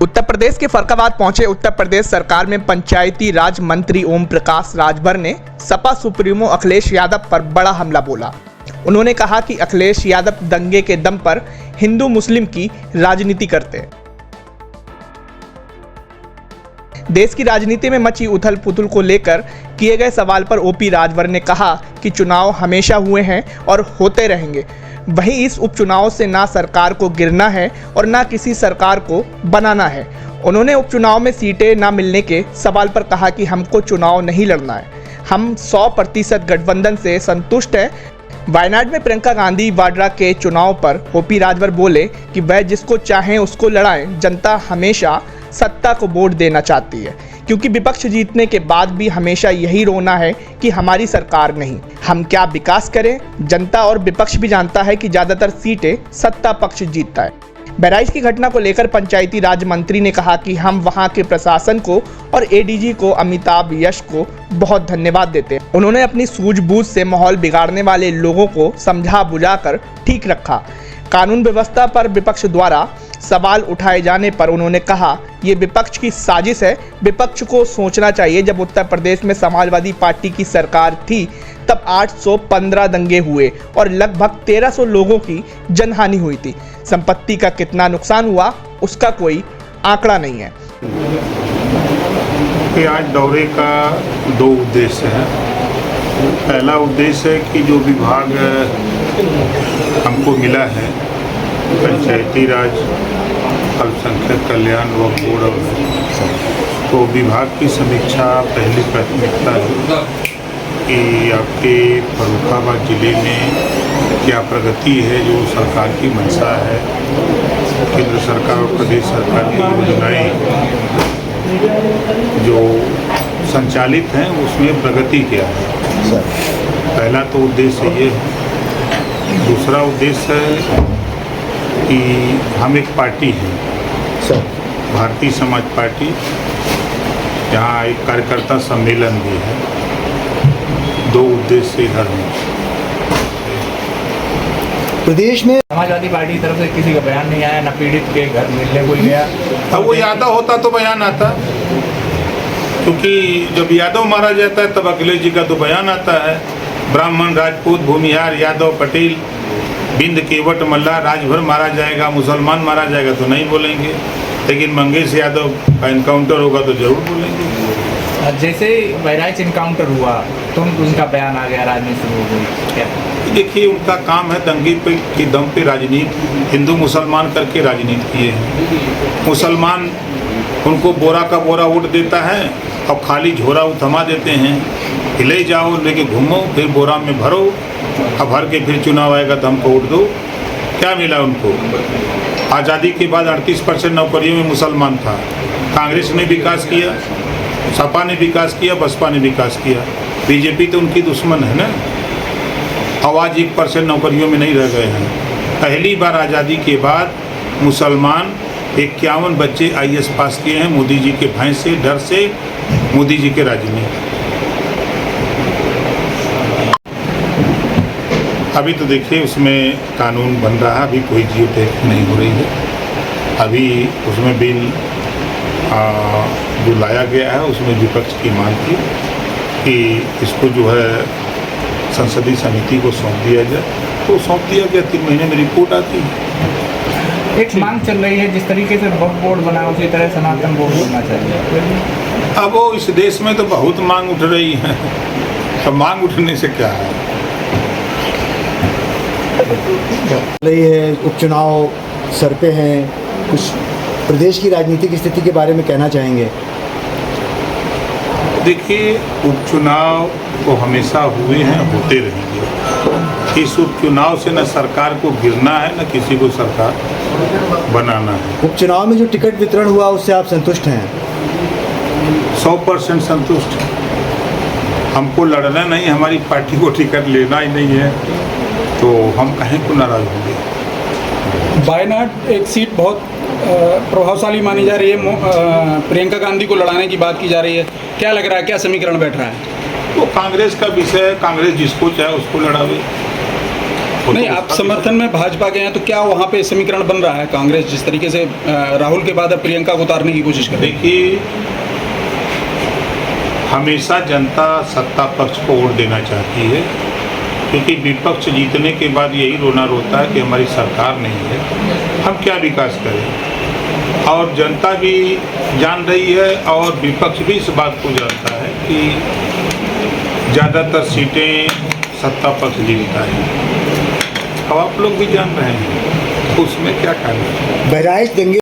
उत्तर प्रदेश के फरक्काबाद पहुंचे उत्तर प्रदेश सरकार में पंचायती राज मंत्री ओम प्रकाश राजभर ने सपा सुप्रीमो अखिलेश यादव पर बड़ा हमला बोला। उन्होंने कहा कि अखिलेश यादव दंगे के दम पर हिंदू मुस्लिम की राजनीति करते हैं। देश की राजनीति में मची उथल पुथल को लेकर किए गए सवाल पर ओपी राजभर ने कहा कि चुनाव हमेशा हुए हैं और होते रहेंगे। वहीं इस उपचुनाव से ना सरकार को गिरना है और ना किसी सरकार को बनाना है। उन्होंने उपचुनाव में सीटें ना मिलने के सवाल पर कहा कि हमको चुनाव नहीं लड़ना है, हम 100% गठबंधन से संतुष्ट हैं। वायनाड में प्रियंका गांधी वाड्रा के चुनाव पर ओपी राजभर बोले कि वह जिसको चाहें उसको लड़ाएं, जनता हमेशा सत्ता को वोट देना चाहती है, क्योंकि विपक्ष जीतने के बाद भी हमेशा यही रोना है कि हमारी सरकार नहीं, हम क्या विकास करें। जनता और विपक्ष भी जानता है कि ज़्यादातर सीटें सत्ता पक्ष जीतता है। बहराइच की घटना को लेकर पंचायती राज मंत्री ने कहा कि हम वहां के प्रशासन को और एडीजी को अमिताभ यश को बहुत धन्यवाद देते हैं। उन्होंने अपनी सूझबूझ से माहौल बिगाड़ने वाले लोगों को समझा बुझाकर ठीक रखा। कानून व्यवस्था पर विपक्ष द्वारा सवाल उठाए जाने पर उन्होंने कहा, ये विपक्ष की साजिश है। विपक्ष को सोचना चाहिए, जब उत्तर प्रदेश में समाजवादी पार्टी की सरकार थी तब 815 दंगे हुए और लगभग 1300 लोगों की जनहानि हुई थी। संपत्ति का कितना नुकसान हुआ उसका कोई आंकड़ा नहीं है। आज दौरे का दो उद्देश्य है। पहला उद्देश्य है कि जो विभाग हमको मिला है, पंचायती राज अल्पसंख्यक कल्याण व बोर्ड, तो विभाग की समीक्षा पहली प्राथमिकता है कि आपके फर्रुखाबाद जिले में क्या प्रगति है, जो सरकार की मंशा है, केंद्र सरकार और प्रदेश सरकार की योजनाएं जो संचालित हैं उसमें प्रगति क्या है। पहला तो उद्देश्य ये है। दूसरा उद्देश्य है कि हम एक पार्टी हैं, भारतीय समाज पार्टी, यहाँ एक कार्यकर्ता सम्मेलन भी है। दो उद्देश्य इधर हैं। प्रदेश में समाजवादी पार्टी की तरफ से किसी का बयान नहीं आया, न पीड़ित के घर मिलने कोई गया। अब वो यादव होता तो बयान आता, क्योंकि जब यादव मारा जाता है तब अखिलेश जी का तो बयान आता है। ब्राह्मण, राजपूत, भूमिहार, यादव, पटेल, बिंद, केवट, मल्ला, राजभर मारा जाएगा, मुसलमान मारा जाएगा तो नहीं बोलेंगे, लेकिन मंगेश यादव का इनकाउंटर होगा तो जरूर बोलेंगे। जैसे बहराइच इनकाउंटर हुआ तो उनका बयान आ गया, राजनीति शुरू हो गई। क्या देखिए, उनका काम है दंगे पे के दम पे राजनीति, हिंदू मुसलमान करके राजनीति किए हैं। मुसलमान उनको बोरा का बोरा वोट देता है और खाली झोरा थमा देते हैं, ले जाओ लेके घूमो, फिर बोरा में भरो, अब भर के फिर चुनाव आएगा तो हमको वोट दो। क्या मिला उनको? आज़ादी के बाद 38% नौकरियों में मुसलमान था। कांग्रेस ने विकास किया, सपा ने विकास किया, बसपा ने विकास किया। बीजेपी तो उनकी दुश्मन है ना। आवाज 1% नौकरियों में नहीं रह गए हैं। पहली बार आज़ादी के बाद मुसलमान 51 बच्चे IAS पास किए हैं, मोदी जी के भय से, डर से, मोदी जी के राज्य में। अभी तो देखिए उसमें कानून बन रहा है, अभी कोई जियोटेक नहीं हो रही है। अभी उसमें बिल जो लाया गया है उसमें विपक्ष की मांग थी कि इसको जो है संसदीय समिति को सौंप दिया जाए, तो सौंप दिया गया। 3 महीने में रिपोर्ट आती है। एक मांग चल रही है, जिस तरीके से वक्फ बोर्ड बना उसी तरह सनातन बोर्ड होना चाहिए। अब वो इस देश में तो बहुत मांग उठ रही है, तो मांग उठने से क्या है। रही है, उपचुनाव सर पे हैं, कुछ प्रदेश की राजनीतिक स्थिति के बारे में कहना चाहेंगे? देखिए, उपचुनाव तो हमेशा हुए हैं, होते रहेंगे। इस उपचुनाव से न सरकार को गिरना है, न किसी को सरकार बनाना है। उपचुनाव में जो टिकट वितरण हुआ उससे आप संतुष्ट हैं? 100% संतुष्ट। हमको लड़ना नहीं, हमारी पार्टी को टिकट लेना ही नहीं है, तो हम कहीं को नाराज होंगे। वायनाड एक सीट बहुत प्रभावशाली मानी जा रही है, प्रियंका गांधी को लड़ाने की बात की जा रही है। क्या लग रहा है, क्या समीकरण बैठ रहा है? तो कांग्रेस का विषय है, कांग्रेस जिसको चाहे उसको लड़ावे। फोटो नहीं, आप उसका समर्थन में भाजपा के हैं तो क्या वहाँ पे समीकरण बन रहा है? कांग्रेस जिस तरीके से राहुल के बाद अब प्रियंका को उतारने की कोशिश कर रही है। देखिए, हमेशा जनता सत्ता पक्ष को वोट देना चाहती है, क्योंकि विपक्ष जीतने के बाद यही रोना रोता है कि हमारी सरकार नहीं है, हम क्या विकास करें। और जनता भी जान रही है और विपक्ष भी इस बात को जानता है कि ज़्यादातर सीटें सत्ता पक्ष जीतता है। अब आप लोग भी जान रहे हैं, उसमें क्या करना है। बहराइच दंगे